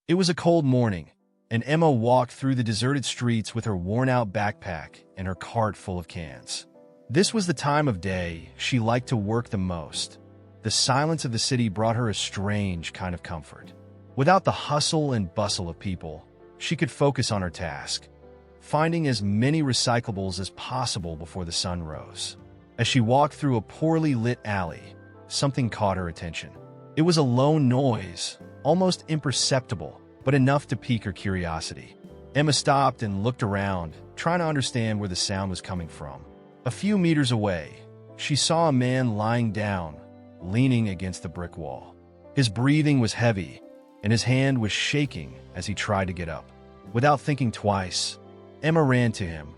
It was a cold morning, and Emma walked through the deserted streets with her worn-out backpack and her cart full of cans. This was the time of day she liked to work the most. The silence of the city brought her a strange kind of comfort. Without the hustle and bustle of people, she could focus on her task, finding as many recyclables as possible before the sun rose. As she walked through a poorly lit alley, something caught her attention. It was a low noise, almost imperceptible, but enough to pique her curiosity. Emma stopped and looked around, trying to understand where the sound was coming from. A few meters away, she saw a man lying down, leaning against the brick wall. His breathing was heavy, and his hand was shaking as he tried to get up. Without thinking twice, Emma ran to him.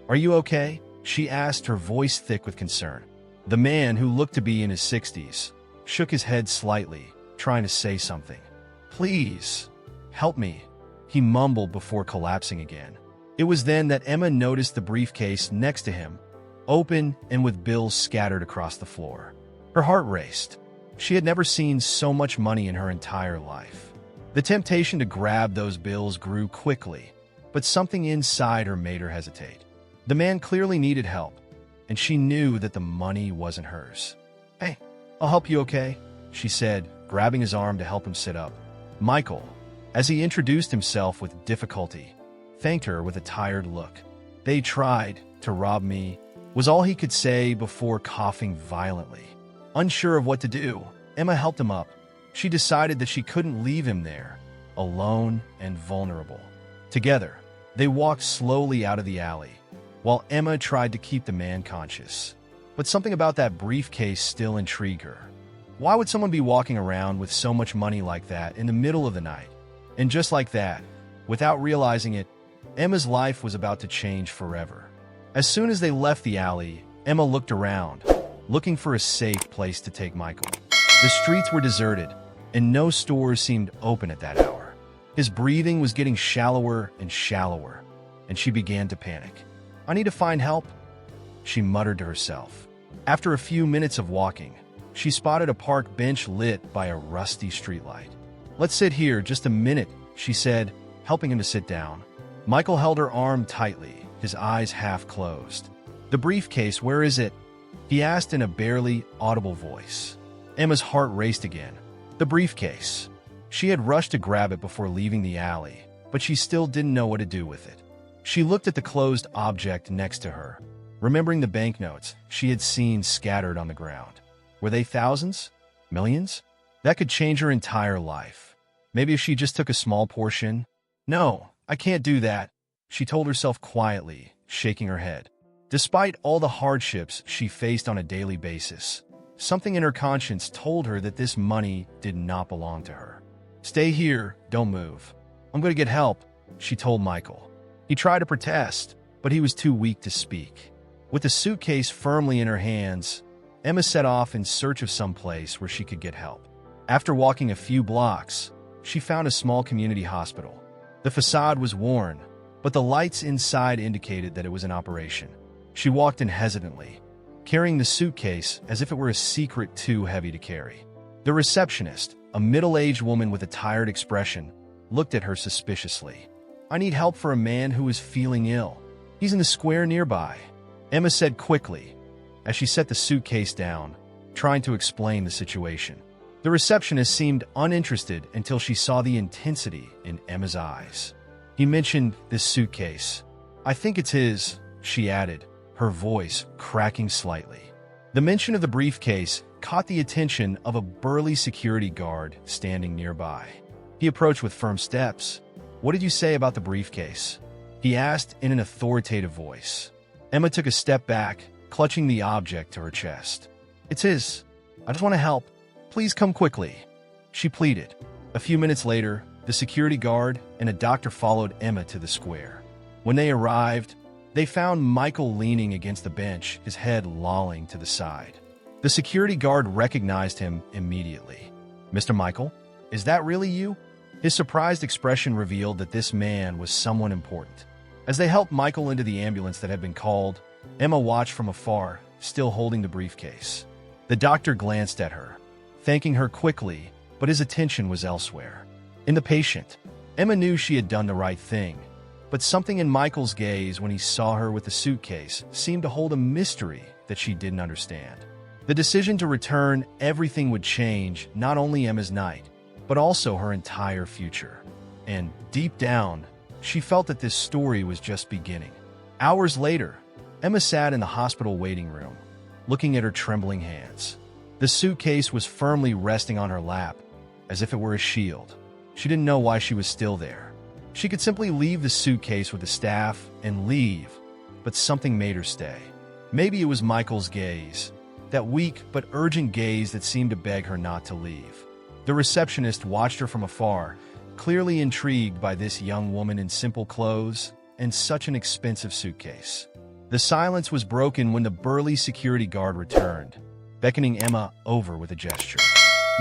"Are you okay?" she asked, her voice thick with concern. The man, who looked to be in his 60s, shook his head slightly, trying to say something. "Please, help me," he mumbled before collapsing again. It was then that Emma noticed the briefcase next to him, open and with bills scattered across the floor. Her heart raced. She had never seen so much money in her entire life. The temptation to grab those bills grew quickly, but something inside her made her hesitate. The man clearly needed help, and she knew that the money wasn't hers. "Hey, I'll help you, okay?" she said, grabbing his arm to help him sit up. Michael, as he introduced himself with difficulty, thanked her with a tired look. "They tried to rob me," was all he could say before coughing violently. Unsure of what to do, Emma helped him up. She decided that she couldn't leave him there, alone and vulnerable. Together, they walked slowly out of the alley, while Emma tried to keep the man conscious. But something about that briefcase still intrigued her. Why would someone be walking around with so much money like that in the middle of the night? And just like that, without realizing it, Emma's life was about to change forever. As soon as they left the alley, Emma looked around, looking for a safe place to take Michael. The streets were deserted, and no stores seemed open at that hour. His breathing was getting shallower and shallower, and she began to panic. "I need to find help," she muttered to herself. After a few minutes of walking, she spotted a park bench lit by a rusty streetlight. "Let's sit here just a minute," she said, helping him to sit down. Michael held her arm tightly, his eyes half closed. "The briefcase, where is it?" he asked in a barely audible voice. Emma's heart raced again. The briefcase. She had rushed to grab it before leaving the alley, but she still didn't know what to do with it. She looked at the closed object next to her, remembering the banknotes she had seen scattered on the ground. Were they thousands? Millions? That could change her entire life. Maybe if she just took a small portion? "No, I can't do that," she told herself quietly, shaking her head. Despite all the hardships she faced on a daily basis, something in her conscience told her that this money did not belong to her. "Stay here, don't move. I'm going to get help," she told Michael. He tried to protest, but he was too weak to speak. With the suitcase firmly in her hands, Emma set off in search of some place where she could get help. After walking a few blocks, she found a small community hospital. The facade was worn, but the lights inside indicated that it was in operation. She walked in hesitantly, carrying the suitcase as if it were a secret too heavy to carry. The receptionist, a middle-aged woman with a tired expression, looked at her suspiciously. "I need help for a man who is feeling ill. He's in the square nearby," Emma said quickly, as she set the suitcase down, trying to explain the situation. The receptionist seemed uninterested until she saw the intensity in Emma's eyes. "He mentioned this suitcase. I think it's his," she added, her voice cracking slightly. The mention of the briefcase caught the attention of a burly security guard standing nearby. He approached with firm steps. "What did you say about the briefcase?" he asked in an authoritative voice. Emma took a step back, clutching the object to her chest. "It's his. I just want to help. Please come quickly," she pleaded. A few minutes later, the security guard and a doctor followed Emma to the square. When they arrived, they found Michael leaning against the bench, his head lolling to the side. The security guard recognized him immediately. "Mr. Michael, is that really you?" His surprised expression revealed that this man was someone important. As they helped Michael into the ambulance that had been called, Emma watched from afar, still holding the briefcase. The doctor glanced at her, thanking her quickly, but his attention was elsewhere. In the patient, Emma knew she had done the right thing, but something in Michael's gaze when he saw her with the suitcase seemed to hold a mystery that she didn't understand. The decision to return everything would change not only Emma's night, but also her entire future. And deep down, she felt that this story was just beginning. Hours later, Emma sat in the hospital waiting room, looking at her trembling hands. The suitcase was firmly resting on her lap, as if it were a shield. She didn't know why she was still there. She could simply leave the suitcase with the staff and leave, but something made her stay. Maybe it was Michael's gaze, that weak but urgent gaze that seemed to beg her not to leave. The receptionist watched her from afar, clearly intrigued by this young woman in simple clothes and such an expensive suitcase. The silence was broken when the burly security guard returned, beckoning Emma over with a gesture.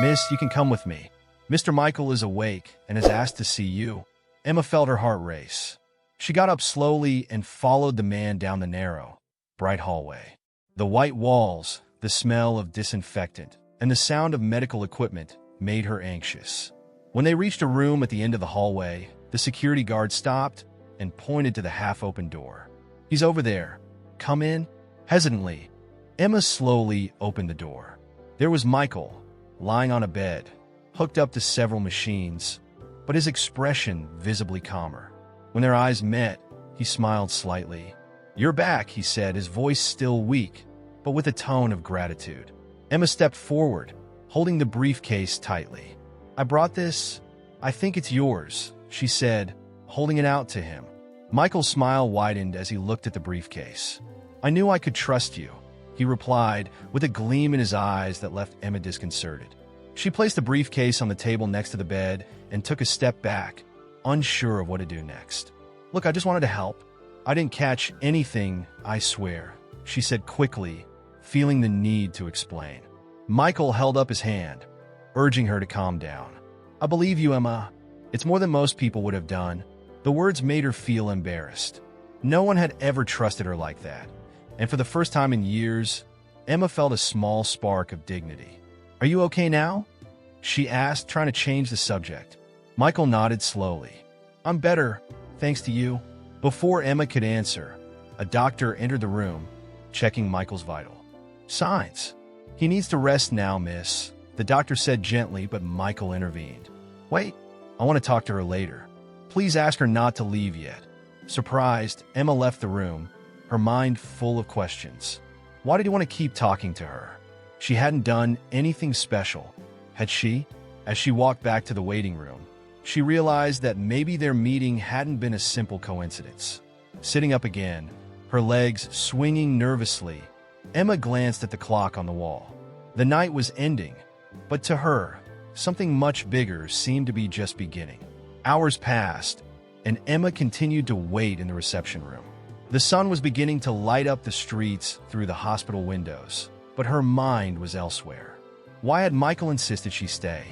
"Miss, you can come with me. Mr. Michael is awake and has asked to see you." Emma felt her heart race. She got up slowly and followed the man down the narrow, bright hallway. The white walls, the smell of disinfectant, and the sound of medical equipment made her anxious. When they reached a room at the end of the hallway, the security guard stopped and pointed to the half-open door. "He's over there. Come in." Hesitantly, Emma slowly opened the door. There was Michael, lying on a bed, hooked up to several machines, but his expression visibly calmer. When their eyes met, he smiled slightly. "You're back," he said, his voice still weak, but with a tone of gratitude. Emma stepped forward, holding the briefcase tightly. "I brought this. I think it's yours," she said, holding it out to him. Michael's smile widened as he looked at the briefcase. "I knew I could trust you," he replied, with a gleam in his eyes that left Emma disconcerted. She placed the briefcase on the table next to the bed and took a step back, unsure of what to do next. "Look, I just wanted to help. I didn't catch anything, I swear," she said quickly, feeling the need to explain. Michael held up his hand, urging her to calm down. "I believe you, Emma. It's more than most people would have done." The words made her feel embarrassed. No one had ever trusted her like that, and for the first time in years, Emma felt a small spark of dignity. "Are you okay now?" she asked, trying to change the subject. Michael nodded slowly. "I'm better, thanks to you." Before Emma could answer, a doctor entered the room, checking Michael's vital signs. "He needs to rest now, miss," the doctor said gently, but Michael intervened. "Wait, I want to talk to her later. Please ask her not to leave yet." Surprised, Emma left the room, her mind full of questions. Why did he want to keep talking to her? She hadn't done anything special, had she? As she walked back to the waiting room, she realized that maybe their meeting hadn't been a simple coincidence. Sitting up again, her legs swinging nervously, Emma glanced at the clock on the wall. The night was ending, but to her, something much bigger seemed to be just beginning. Hours passed, and Emma continued to wait in the reception room. The sun was beginning to light up the streets through the hospital windows, but her mind was elsewhere. Why had Michael insisted she stay?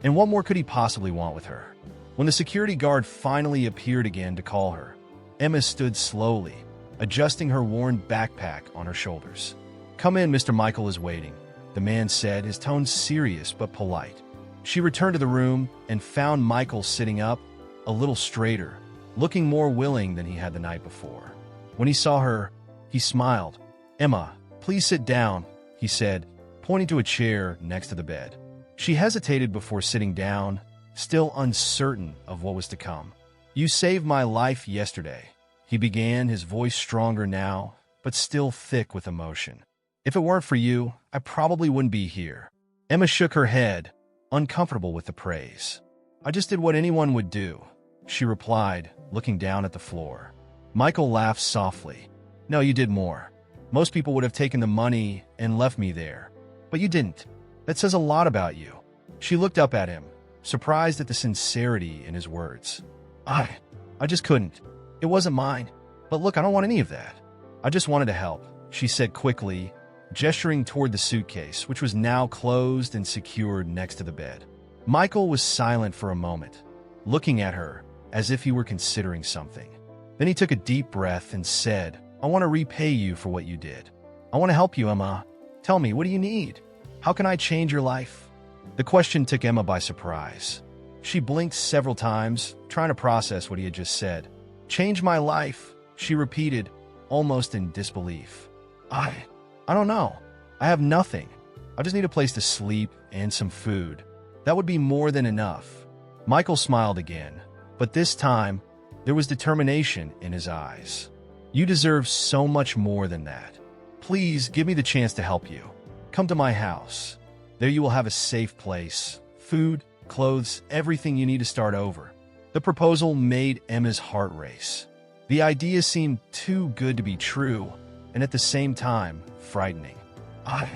And what more could he possibly want with her? When the security guard finally appeared again to call her, Emma stood slowly, adjusting her worn backpack on her shoulders. "Come in, Mr. Michael is waiting," the man said, his tone serious but polite. She returned to the room and found Michael sitting up, a little straighter, looking more willing than he had the night before. When he saw her, he smiled. "Emma, please sit down," he said, pointing to a chair next to the bed. She hesitated before sitting down, still uncertain of what was to come. "You saved my life yesterday," he began, his voice stronger now, but still thick with emotion. "If it weren't for you, I probably wouldn't be here." Emma shook her head, uncomfortable with the praise. "I just did what anyone would do," she replied, looking down at the floor. Michael laughed softly. "No, you did more. Most people would have taken the money and left me there. But you didn't. That says a lot about you." She looked up at him, surprised at the sincerity in his words. I just couldn't. It wasn't mine. But look, I don't want any of that. I just wanted to help," she said quickly, gesturing toward the suitcase, which was now closed and secured next to the bed. Michael was silent for a moment, looking at her as if he were considering something. Then he took a deep breath and said, "I want to repay you for what you did. I want to help you, Emma. Tell me, what do you need? How can I change your life?" The question took Emma by surprise. She blinked several times, trying to process what he had just said. Change my life, she repeated, almost in disbelief. I don't know. I have nothing. I just need a place to sleep and some food. That would be more than enough. Michael smiled again, but this time, there was determination in his eyes. You deserve so much more than that. Please give me the chance to help you. Come to my house. There you will have a safe place, food, clothes, everything you need to start over. The proposal made Emma's heart race. The idea seemed too good to be true, and at the same time, frightening. I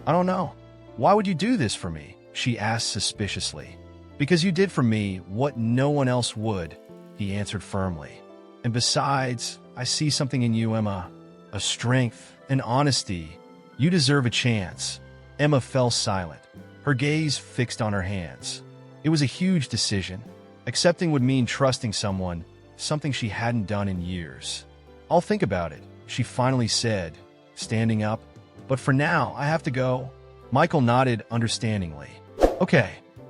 don't know. Why would you do this for me? She asked suspiciously. Because you did for me what no one else would, he answered firmly. And besides, I see something in you, Emma. A strength, an honesty. You deserve a chance. Emma fell silent, her gaze fixed on her hands. It was a huge decision. Accepting would mean trusting someone, something she hadn't done in years. I'll think about it, she finally said, standing up. But for now, I have to go. Michael nodded understandingly. Okay,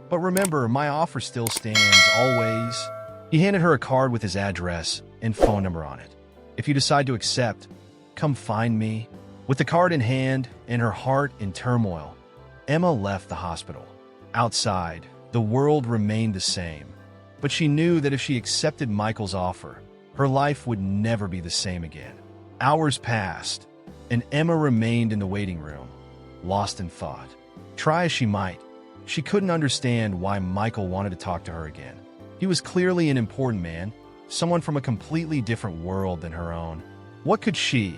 but remember, my offer still stands, always. He handed her a card with his address and phone number on it. If you decide to accept, come find me. With the card in hand and her heart in turmoil, Emma left the hospital. Outside, the world remained the same, but she knew that if she accepted Michael's offer, her life would never be the same again. Hours passed, and Emma remained in the waiting room, lost in thought. Try as she might, she couldn't understand why Michael wanted to talk to her again. He was clearly an important man, someone from a completely different world than her own. What could she,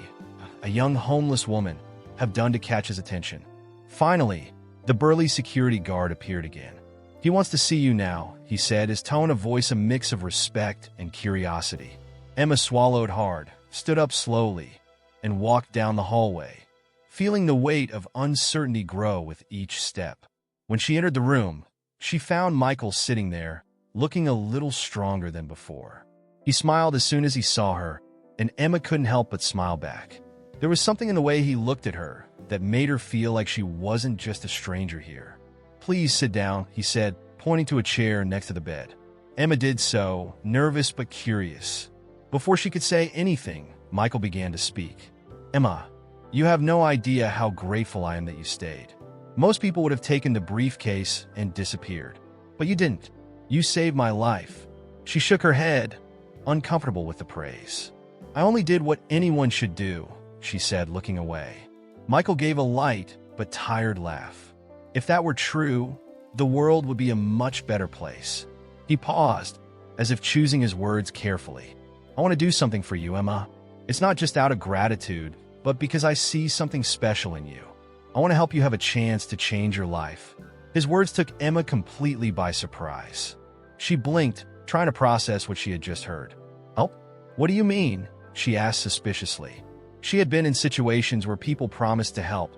a young homeless woman, have done to catch his attention? Finally, the burly security guard appeared again. He wants to see you now, he said, his tone of voice a mix of respect and curiosity. Emma swallowed hard, stood up slowly, and walked down the hallway, feeling the weight of uncertainty grow with each step. When she entered the room, she found Michael sitting there, looking a little stronger than before. He smiled as soon as he saw her, and Emma couldn't help but smile back. There was something in the way he looked at her that made her feel like she wasn't just a stranger here. Please sit down, he said, pointing to a chair next to the bed. Emma did so, nervous but curious. Before she could say anything, Michael began to speak. Emma, you have no idea how grateful I am that you stayed. Most people would have taken the briefcase and disappeared, but you didn't. You saved my life. She shook her head, uncomfortable with the praise. I only did what anyone should do, she said, looking away. Michael gave a light but tired laugh. If that were true, the world would be a much better place. He paused, as if choosing his words carefully. I want to do something for you, Emma. It's not just out of gratitude, but because I see something special in you. I want to help you have a chance to change your life. His words took Emma completely by surprise. She blinked, trying to process what she had just heard. Help? What do you mean? She asked suspiciously. She had been in situations where people promised to help,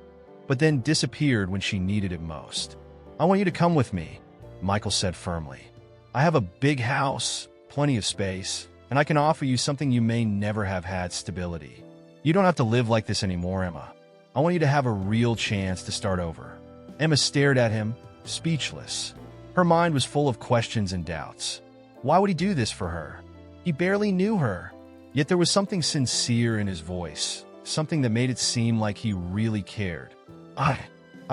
but then disappeared when she needed it most. I want you to come with me, Michael said firmly. I have a big house, plenty of space, and I can offer you something you may never have had: stability. You don't have to live like this anymore, Emma. I want you to have a real chance to start over. Emma stared at him, speechless. Her mind was full of questions and doubts. Why would he do this for her? He barely knew her. Yet there was something sincere in his voice, something that made it seem like he really cared. I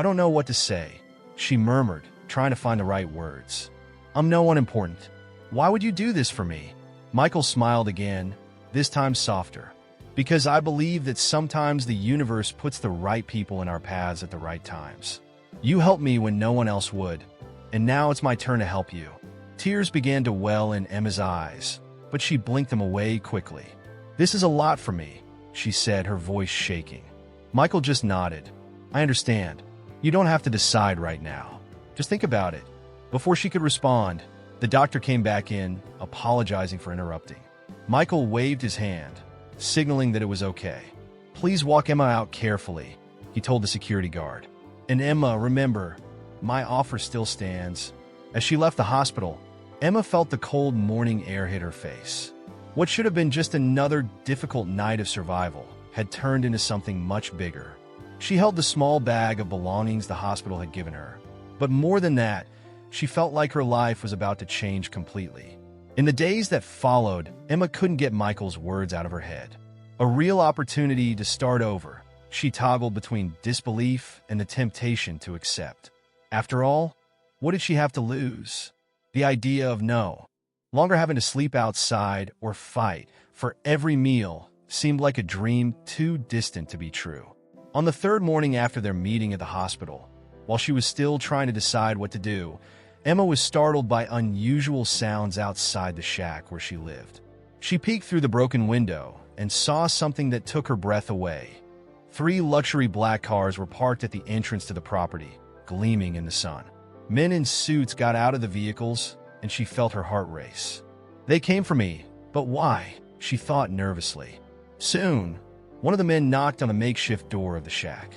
don't know what to say, she murmured, trying to find the right words. I'm no one important. Why would you do this for me? Michael smiled again, this time softer. Because I believe that sometimes the universe puts the right people in our paths at the right times. You helped me when no one else would, and now it's my turn to help you. Tears began to well in Emma's eyes, but she blinked them away quickly. This is a lot for me, she said, her voice shaking. Michael just nodded. I understand. You don't have to decide right now. Just think about it. Before she could respond, the doctor came back in, apologizing for interrupting. Michael waved his hand, signaling that it was okay. Please walk Emma out carefully, he told the security guard. And Emma, remember, my offer still stands. As she left the hospital, Emma felt the cold morning air hit her face. What should have been just another difficult night of survival had turned into something much bigger. She held the small bag of belongings the hospital had given her. But more than that, she felt like her life was about to change completely. In the days that followed, Emma couldn't get Michael's words out of her head. A real opportunity to start over. She toggled between disbelief and the temptation to accept. After all, what did she have to lose? The idea of no longer having to sleep outside or fight for every meal seemed like a dream too distant to be true. On the third morning after their meeting at the hospital, while she was still trying to decide what to do, Emma was startled by unusual sounds outside the shack where she lived. She peeked through the broken window and saw something that took her breath away. 3 luxury black cars were parked at the entrance to the property, gleaming in the sun. Men in suits got out of the vehicles, and she felt her heart race. They came for me, but why? She thought nervously. Soon, one of the men knocked on the makeshift door of the shack.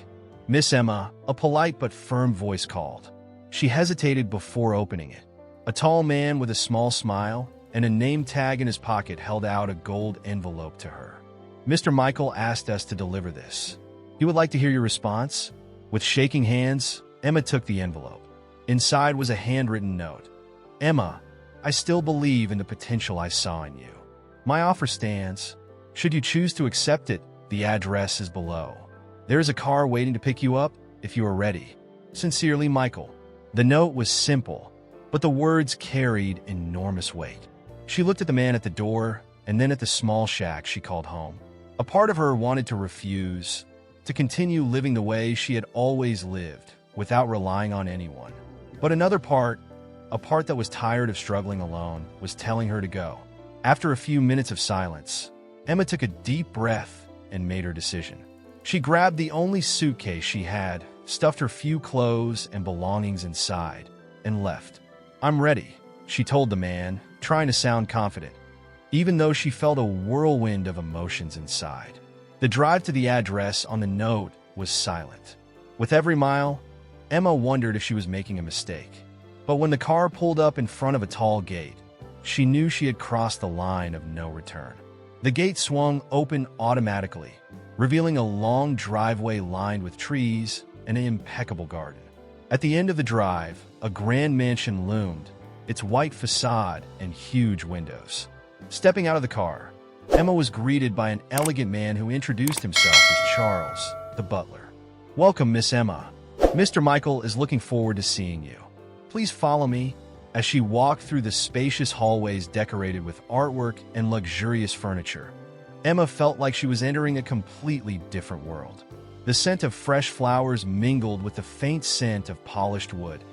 Miss Emma, a polite but firm voice called. She hesitated before opening it. A tall man with a small smile and a name tag in his pocket held out a gold envelope to her. Mr. Michael asked us to deliver this. He would like to hear your response. With shaking hands, Emma took the envelope. Inside was a handwritten note. Emma, I still believe in the potential I saw in you. My offer stands. Should you choose to accept it, the address is below. There is a car waiting to pick you up if you are ready. Sincerely, Michael. The note was simple, but the words carried enormous weight. She looked at the man at the door and then at the small shack she called home. A part of her wanted to refuse, to continue living the way she had always lived, without relying on anyone. But another part, a part that was tired of struggling alone, was telling her to go. After a few minutes of silence, Emma took a deep breath and made her decision. She grabbed the only suitcase she had, stuffed her few clothes and belongings inside, and left. I'm ready, she told the man, trying to sound confident, even though she felt a whirlwind of emotions inside. The drive to the address on the note was silent. With every mile, Emma wondered if she was making a mistake. But when the car pulled up in front of a tall gate, she knew she had crossed the line of no return. The gate swung open automatically, revealing a long driveway lined with trees and an impeccable garden. At the end of the drive, a grand mansion loomed, its white facade and huge windows. Stepping out of the car, Emma was greeted by an elegant man who introduced himself as Charles, the butler. Welcome, Miss Emma. Mr. Michael is looking forward to seeing you. Please follow me. As she walked through the spacious hallways decorated with artwork and luxurious furniture, Emma felt like she was entering a completely different world. The scent of fresh flowers mingled with the faint scent of polished wood,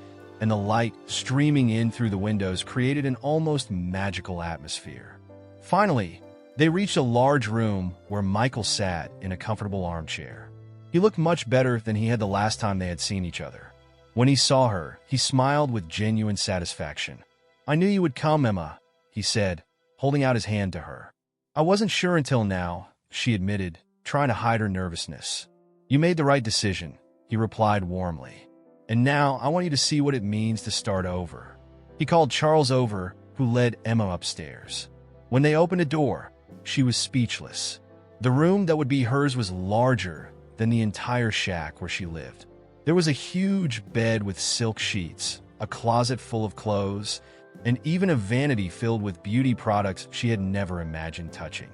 and the light streaming in through the windows created an almost magical atmosphere. Finally, they reached a large room where Michael sat in a comfortable armchair. He looked much better than he had the last time they had seen each other. When he saw her, he smiled with genuine satisfaction. I knew you would come, Emma, he said, holding out his hand to her. I wasn't sure until now, she admitted, trying to hide her nervousness. You made the right decision, he replied warmly. And now I want you to see what it means to start over. He called Charles over, who led Emma upstairs. When they opened a door, she was speechless. The room that would be hers was larger than the entire shack where she lived. There was a huge bed with silk sheets, a closet full of clothes, and even a vanity filled with beauty products she had never imagined touching.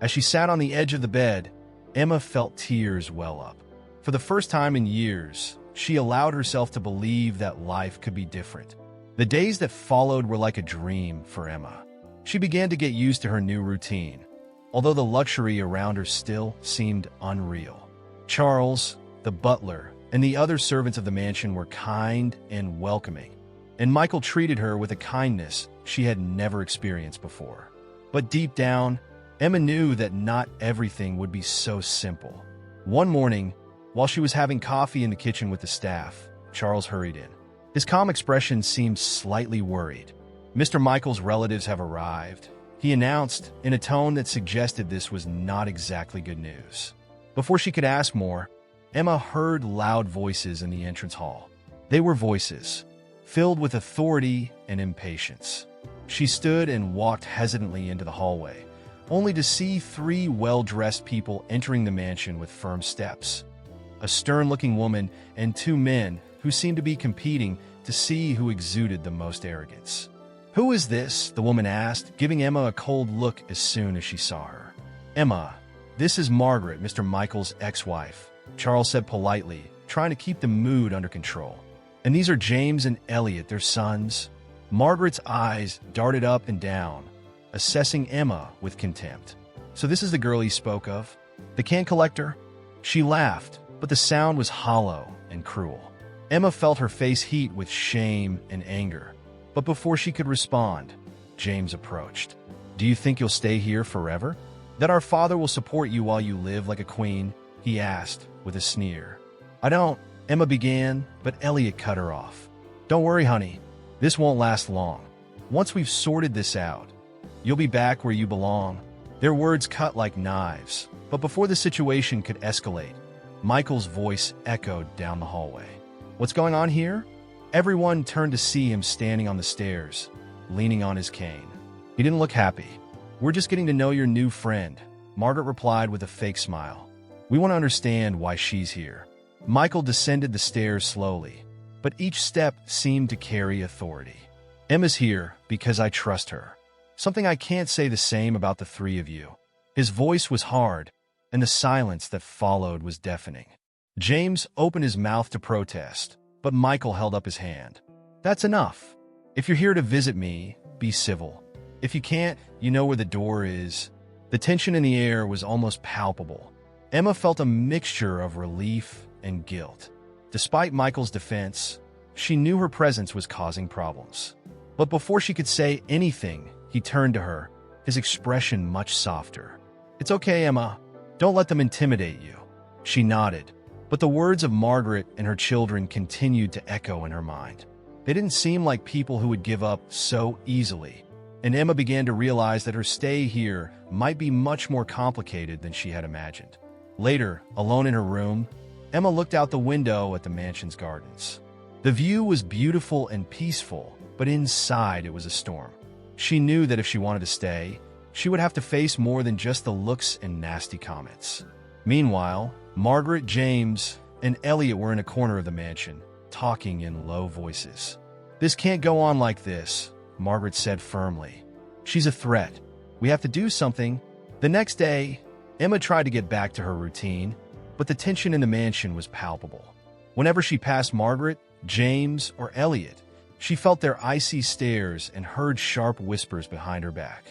As she sat on the edge of the bed, Emma felt tears well up. For the first time in years, she allowed herself to believe that life could be different. The days that followed were like a dream for Emma. She began to get used to her new routine, although the luxury around her still seemed unreal. Charles, the butler, and the other servants of the mansion were kind and welcoming, and Michael treated her with a kindness she had never experienced before. But deep down, Emma knew that not everything would be so simple. One morning, while she was having coffee in the kitchen with the staff, Charles hurried in. His calm expression seemed slightly worried. Mr. Michael's relatives have arrived, he announced in a tone that suggested this was not exactly good news. Before she could ask more, Emma heard loud voices in the entrance hall. They were voices filled with authority and impatience. She stood and walked hesitantly into the hallway, only to see 3 well-dressed people entering the mansion with firm steps. A stern-looking woman and 2 men who seemed to be competing to see who exuded the most arrogance. "Who is this?" the woman asked, giving Emma a cold look as soon as she saw her. "Emma, this is Margaret, Mr. Michael's ex-wife," Charles said politely, trying to keep the mood under control. "And these are James and Elliot, their sons." Margaret's eyes darted up and down, assessing Emma with contempt. "So this is the girl he spoke of? The can collector?" She laughed, but the sound was hollow and cruel. Emma felt her face heat with shame and anger. But before she could respond, James approached. "Do you think you'll stay here forever? That our father will support you while you live like a queen?" he asked with a sneer. "I don't," Emma began, but Elliot cut her off. "Don't worry, honey. This won't last long. Once we've sorted this out, you'll be back where you belong." Their words cut like knives, but before the situation could escalate, Michael's voice echoed down the hallway. "What's going on here?" Everyone turned to see him standing on the stairs, leaning on his cane. He didn't look happy. "We're just getting to know your new friend," Margaret replied with a fake smile. "We want to understand why she's here." Michael descended the stairs slowly, but each step seemed to carry authority. "Emma's here because I trust her. Something I can't say the same about the three of you." His voice was hard, and the silence that followed was deafening. James opened his mouth to protest, but Michael held up his hand. "That's enough. If you're here to visit me, be civil. If you can't, you know where the door is." The tension in the air was almost palpable. Emma felt a mixture of relief and guilt. Despite Michael's defense, she knew her presence was causing problems. But before she could say anything, he turned to her, his expression much softer. "It's okay, Emma. Don't let them intimidate you." She nodded, but the words of Margaret and her children continued to echo in her mind. They didn't seem like people who would give up so easily, and Emma began to realize that her stay here might be much more complicated than she had imagined. Later, alone in her room, Emma looked out the window at the mansion's gardens. The view was beautiful and peaceful, but inside it was a storm. She knew that if she wanted to stay, she would have to face more than just the looks and nasty comments. Meanwhile, Margaret, James, and Elliot were in a corner of the mansion, talking in low voices. "This can't go on like this," Margaret said firmly. "She's a threat. We have to do something." The next day, Emma tried to get back to her routine, but the tension in the mansion was palpable. Whenever she passed Margaret, James, or Elliot, she felt their icy stares and heard sharp whispers behind her back.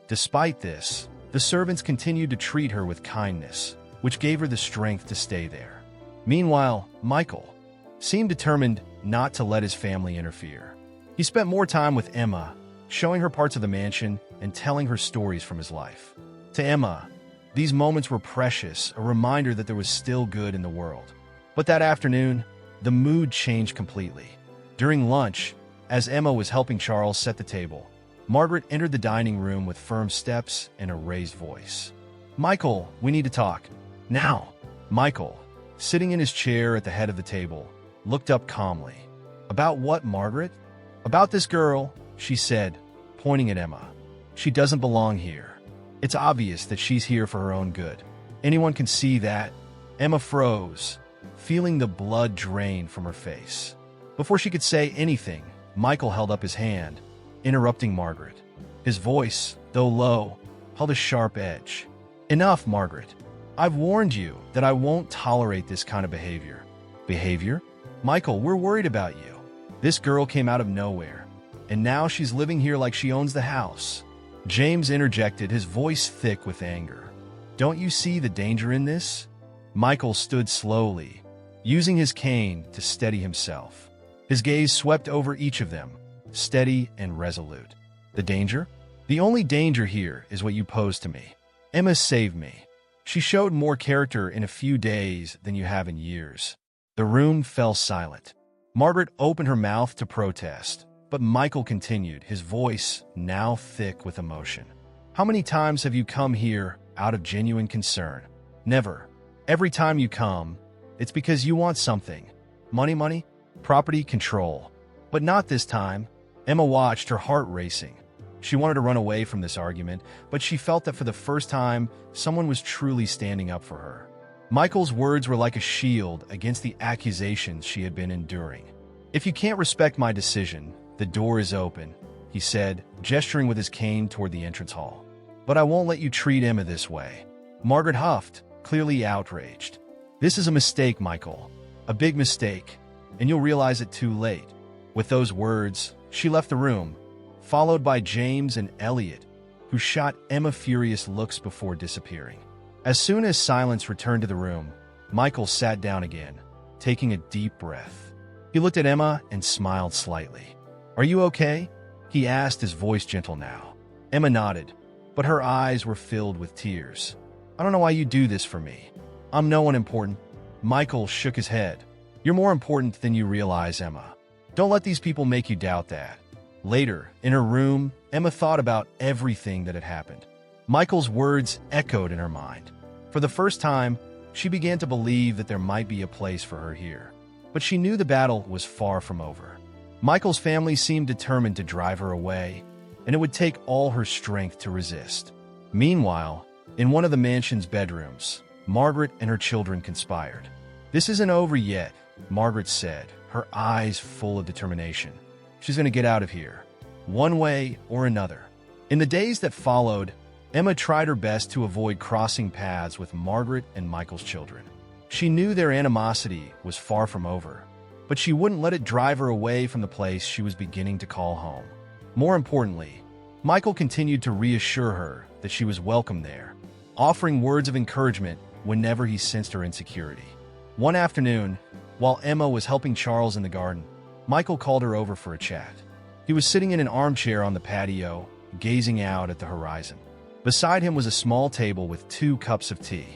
Despite this, the servants continued to treat her with kindness, which gave her the strength to stay there. Meanwhile, Michael seemed determined not to let his family interfere. He spent more time with Emma, showing her parts of the mansion and telling her stories from his life. To Emma, these moments were precious, a reminder that there was still good in the world. But that afternoon, the mood changed completely. During lunch, as Emma was helping Charles set the table, Margaret entered the dining room with firm steps and a raised voice. "Michael, we need to talk. Now." Michael, sitting in his chair at the head of the table, looked up calmly. "About what, Margaret?" "About this girl," she said, pointing at Emma. "She doesn't belong here. It's obvious that she's here for her own good. Anyone can see that." Emma froze, feeling the blood drain from her face. Before she could say anything, Michael held up his hand, interrupting Margaret. His voice, though low, held a sharp edge. "Enough, Margaret. I've warned you that I won't tolerate this kind of behavior." "Behavior? Michael, we're worried about you. This girl came out of nowhere, and now she's living here like she owns the house." James interjected, his voice thick with anger. "Don't you see the danger in this?" Michael stood slowly, using his cane to steady himself. His gaze swept over each of them, steady and resolute. "The danger? The only danger here is what you posed to me. Emma saved me. She showed more character in a few days than you have in years." The room fell silent. Margaret opened her mouth to protest, but Michael continued, his voice now thick with emotion. "How many times have you come here out of genuine concern?" "Never. Every time you come, it's because you want something. Money, property, control. But not this time." Emma watched, her heart racing. She wanted to run away from this argument, but she felt that for the first time, someone was truly standing up for her. Michael's words were like a shield against the accusations she had been enduring. If you can't respect my decision, the door is open, he said, gesturing with his cane toward the entrance hall. But I won't let you treat Emma this way. Margaret huffed, clearly outraged. This is a mistake, Michael. A big mistake, and you'll realize it too late. With those words, she left the room, followed by James and Elliot, who shot Emma furious looks before disappearing. As soon as silence returned to the room, Michael sat down again, taking a deep breath. He looked at Emma and smiled slightly. Are you okay? He asked, his voice gentle now. Emma nodded, but her eyes were filled with tears. I don't know why you do this for me. I'm no one important. Michael shook his head. You're more important than you realize, Emma. Don't let these people make you doubt that. Later, in her room, Emma thought about everything that had happened. Michael's words echoed in her mind. For the first time, she began to believe that there might be a place for her here. But she knew the battle was far from over. Michael's family seemed determined to drive her away, and it would take all her strength to resist. Meanwhile, in one of the mansion's bedrooms, Margaret and her children conspired. This isn't over yet, Margaret said, her eyes full of determination. She's going to get out of here, one way or another. In the days that followed, Emma tried her best to avoid crossing paths with Margaret and Michael's children. She knew their animosity was far from over, but she wouldn't let it drive her away from the place she was beginning to call home. More importantly, Michael continued to reassure her that she was welcome there, offering words of encouragement whenever he sensed her insecurity. One afternoon, while Emma was helping Charles in the garden, Michael called her over for a chat. He was sitting in an armchair on the patio, gazing out at the horizon. Beside him was a small table with 2 cups of tea.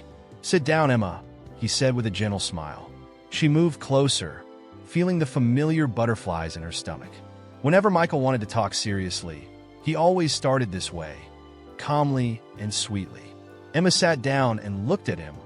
Sit down, Emma, he said with a gentle smile. She moved closer, feeling the familiar butterflies in her stomach. Whenever Michael wanted to talk seriously, he always started this way, calmly and sweetly. Emma sat down and looked at him,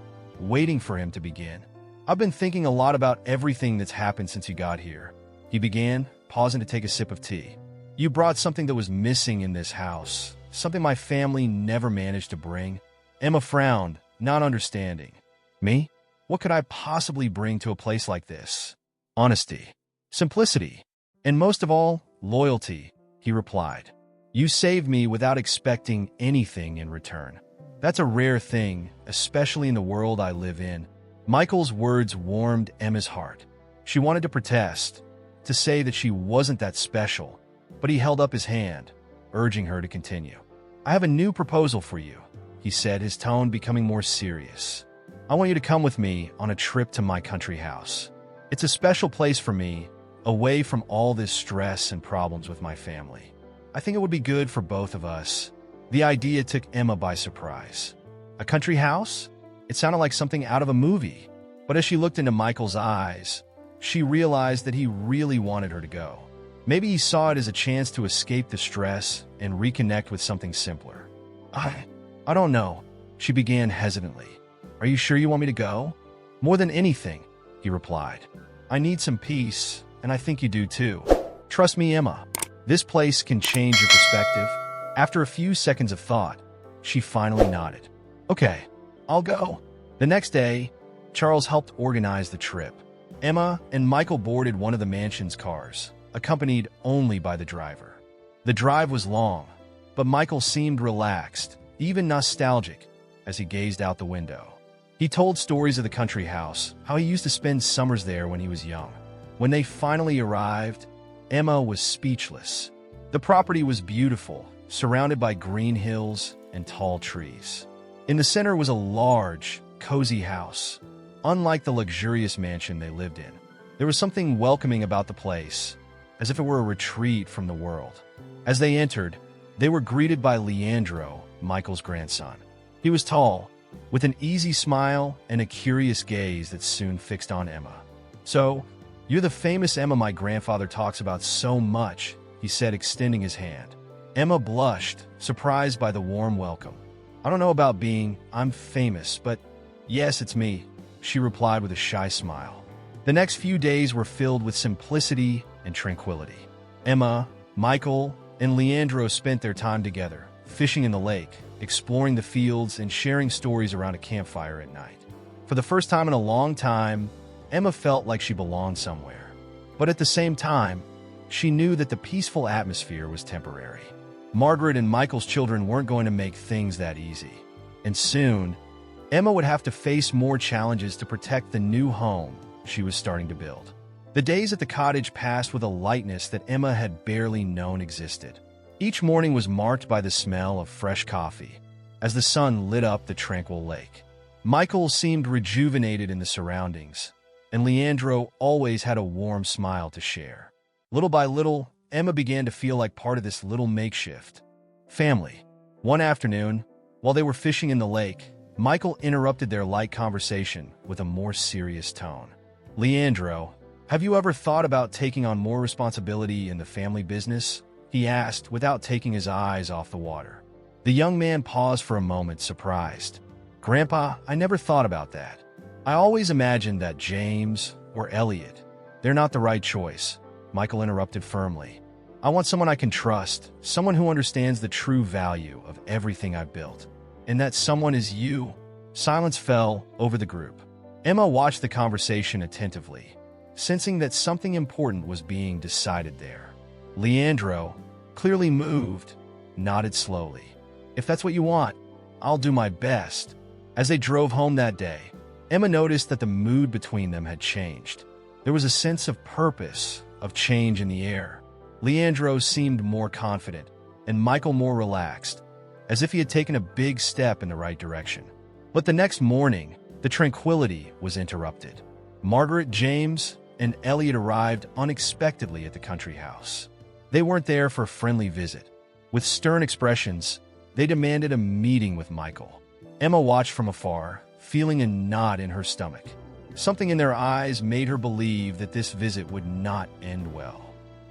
waiting for him to begin. I've been thinking a lot about everything that's happened since you got here, he began, pausing to take a sip of tea. You brought something that was missing in this house, something my family never managed to bring. Emma frowned, not understanding. Me? What could I possibly bring to a place like this? Honesty, simplicity, and most of all, loyalty, he replied. You saved me without expecting anything in return. That's a rare thing, especially in the world I live in. Michael's words warmed Emma's heart. She wanted to protest, to say that she wasn't that special, but he held up his hand, urging her to continue. I have a new proposal for you, he said, his tone becoming more serious. I want you to come with me on a trip to my country house. It's a special place for me, away from all this stress and problems with my family. I think it would be good for both of us. The idea took Emma by surprise. A country house? It sounded like something out of a movie. But as she looked into Michael's eyes, she realized that he really wanted her to go. Maybe he saw it as a chance to escape the stress and reconnect with something simpler. I don't know, she began hesitantly. Are you sure you want me to go? More than anything, he replied. I need some peace, and I think you do too. Trust me, Emma. This place can change your perspective. After a few seconds of thought, she finally nodded. Okay, I'll go. The next day, Charles helped organize the trip. Emma and Michael boarded one of the mansion's cars, accompanied only by the driver. The drive was long, but Michael seemed relaxed, even nostalgic, as he gazed out the window. He told stories of the country house, how he used to spend summers there when he was young. When they finally arrived, Emma was speechless. The property was beautiful, surrounded by green hills and tall trees. In the center was a large, cozy house. Unlike the luxurious mansion they lived in, there was something welcoming about the place, as if it were a retreat from the world. As they entered, they were greeted by Leandro, Michael's grandson. He was tall, with an easy smile and a curious gaze that soon fixed on Emma. So, you're the famous Emma my grandfather talks about so much, he said, extending his hand. Emma blushed, surprised by the warm welcome. I don't know about I'm famous, but yes, it's me, she replied with a shy smile. The next few days were filled with simplicity and tranquility. Emma, Michael, and Leandro spent their time together, fishing in the lake, exploring the fields, and sharing stories around a campfire at night. For the first time in a long time, Emma felt like she belonged somewhere. But at the same time, she knew that the peaceful atmosphere was temporary. Margaret and Michael's children weren't going to make things that easy. And soon, Emma would have to face more challenges to protect the new home she was starting to build. The days at the cottage passed with a lightness that Emma had barely known existed. Each morning was marked by the smell of fresh coffee as the sun lit up the tranquil lake. Michael seemed rejuvenated in the surroundings, and Leandro always had a warm smile to share. Little by little, Emma began to feel like part of this little makeshift family. One afternoon, while they were fishing in the lake, Michael interrupted their light conversation with a more serious tone. "Leandro, have you ever thought about taking on more responsibility in the family business?" he asked without taking his eyes off the water. The young man paused for a moment, surprised. "Grandpa, I never thought about that. I always imagined that James or Elliot. They're not the right choice," Michael interrupted firmly. "I want someone I can trust, someone who understands the true value of everything I've built. And that someone is you." Silence fell over the group. Emma watched the conversation attentively, sensing that something important was being decided there. Leandro, clearly moved, nodded slowly. "If that's what you want, I'll do my best." As they drove home that day, Emma noticed that the mood between them had changed. There was a sense of purpose, of change in the air. Leandro seemed more confident, and Michael more relaxed, as if he had taken a big step in the right direction. But the next morning, the tranquility was interrupted. Margaret, James, and Elliot arrived unexpectedly at the country house. They weren't there for a friendly visit. With stern expressions, they demanded a meeting with Michael. Emma watched from afar, feeling a knot in her stomach. Something in their eyes made her believe that this visit would not end well.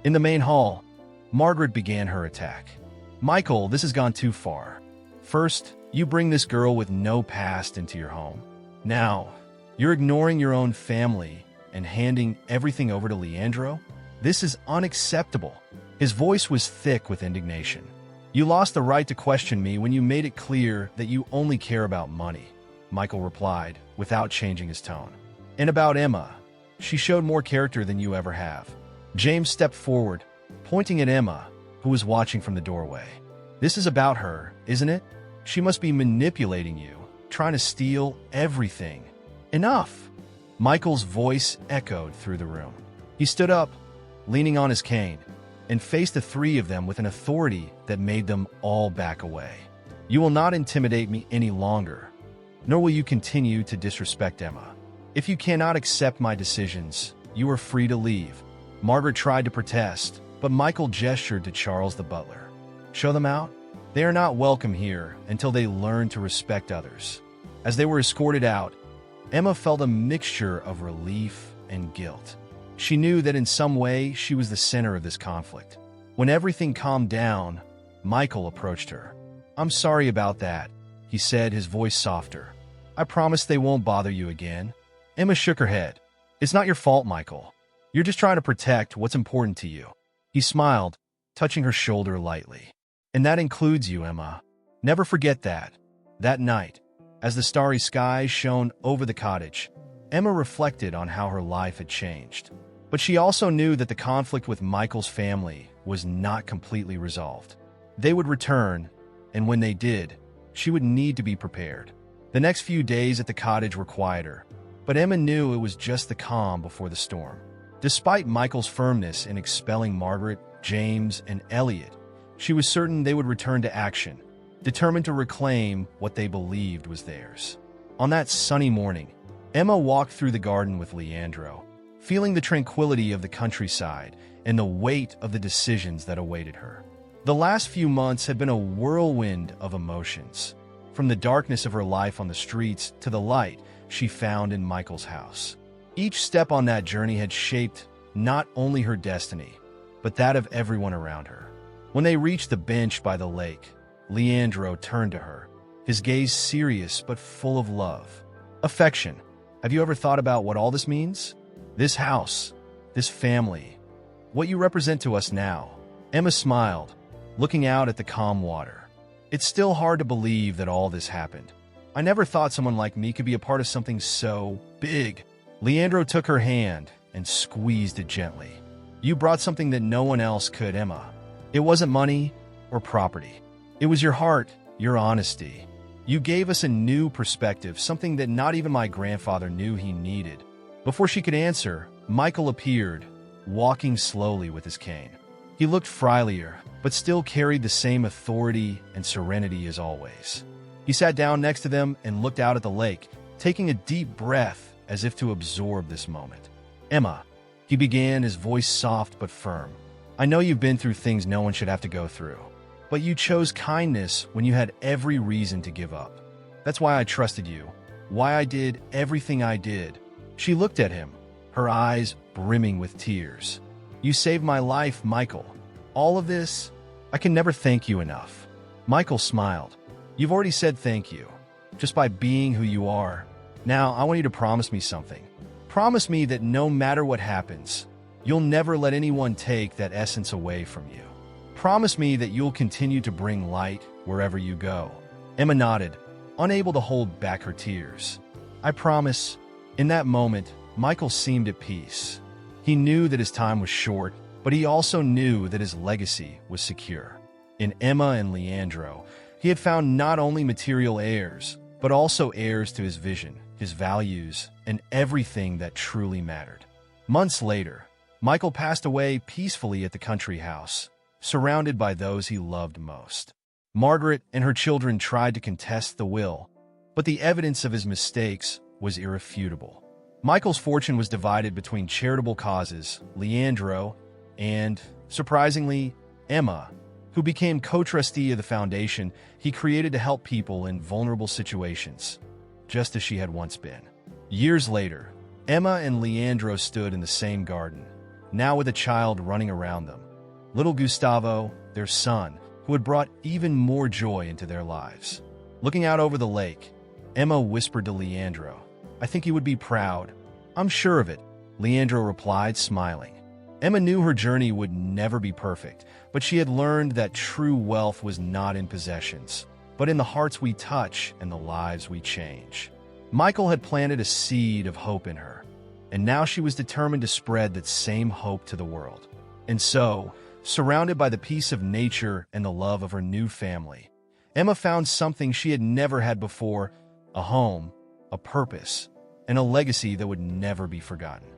In the main hall, Margaret began her attack. "Michael, this has gone too far. First, you bring this girl with no past into your home. Now, you're ignoring your own family and handing everything over to Leandro? This is unacceptable." His voice was thick with indignation. "You lost the right to question me when you made it clear that you only care about money," Michael replied, without changing his tone. "And about Emma, she showed more character than you ever have." James stepped forward, pointing at Emma, who was watching from the doorway. "This is about her, isn't it? She must be manipulating you, trying to steal everything." "Enough!" Michael's voice echoed through the room. He stood up, leaning on his cane, and faced the three of them with an authority that made them all back away. "You will not intimidate me any longer, nor will you continue to disrespect Emma. If you cannot accept my decisions, you are free to leave." Margaret tried to protest, but Michael gestured to Charles the butler. "Show them out. They are not welcome here until they learn to respect others." As they were escorted out, Emma felt a mixture of relief and guilt. She knew that in some way she was the center of this conflict. When everything calmed down, Michael approached her. "I'm sorry about that," he said, his voice softer. "I promise they won't bother you again." Emma shook her head. "It's not your fault, Michael. You're just trying to protect what's important to you." He smiled, touching her shoulder lightly. "And that includes you, Emma. Never forget that." That night, as the starry skies shone over the cottage, Emma reflected on how her life had changed. But she also knew that the conflict with Michael's family was not completely resolved. They would return, and when they did, she would need to be prepared. The next few days at the cottage were quieter, but Emma knew it was just the calm before the storm. Despite Michael's firmness in expelling Margaret, James, and Elliot, she was certain they would return to action, determined to reclaim what they believed was theirs. On that sunny morning, Emma walked through the garden with Leandro, feeling the tranquility of the countryside and the weight of the decisions that awaited her. The last few months had been a whirlwind of emotions, from the darkness of her life on the streets to the light she found in Michael's house. Each step on that journey had shaped not only her destiny, but that of everyone around her. When they reached the bench by the lake, Leandro turned to her, his gaze serious but full of love. "Affection. Have you ever thought about what all this means? This house, this family, what you represent to us now?" Emma smiled, looking out at the calm water. "It's still hard to believe that all this happened. I never thought someone like me could be a part of something so big." Leandro took her hand and squeezed it gently. You brought something that no one else could, Emma. It wasn't money or property. It was your heart, your honesty. You gave us a new perspective, something that not even my grandfather knew he needed. Before she could answer, Michael appeared, walking slowly with his cane. He looked friendlier, but still carried the same authority and serenity as always. He sat down next to them and looked out at the lake, taking a deep breath as if to absorb this moment. Emma, he began, his voice soft but firm. I know you've been through things no one should have to go through, but you chose kindness when you had every reason to give up. That's why I trusted you, why I did everything I did. She looked at him, her eyes brimming with tears. You saved my life, Michael. All of this, I can never thank you enough. Michael smiled. You've already said thank you, just by being who you are. Now, I want you to promise me something. Promise me that no matter what happens, you'll never let anyone take that essence away from you. Promise me that you'll continue to bring light wherever you go. Emma nodded, unable to hold back her tears. I promise. In that moment, Michael seemed at peace. He knew that his time was short, but he also knew that his legacy was secure. In Emma and Leandro, he had found not only material heirs, but also heirs to his vision, his values, and everything that truly mattered. Months later, Michael passed away peacefully at the country house, surrounded by those he loved most. Margaret and her children tried to contest the will, but the evidence of his mistakes was irrefutable. Michael's fortune was divided between charitable causes, Leandro, and, surprisingly, Emma, who became co-trustee of the foundation he created to help people in vulnerable situations, just as she had once been. Years later, Emma and Leandro stood in the same garden, now with a child running around them. Little Gustavo, their son, who had brought even more joy into their lives. Looking out over the lake, Emma whispered to Leandro, I think you would be proud. I'm sure of it, Leandro replied, smiling. Emma knew her journey would never be perfect, but she had learned that true wealth was not in possessions, but in the hearts we touch and the lives we change. Michael had planted a seed of hope in her, and now she was determined to spread that same hope to the world. And so, surrounded by the peace of nature and the love of her new family, Emma found something she had never had before, a home, a purpose, and a legacy that would never be forgotten.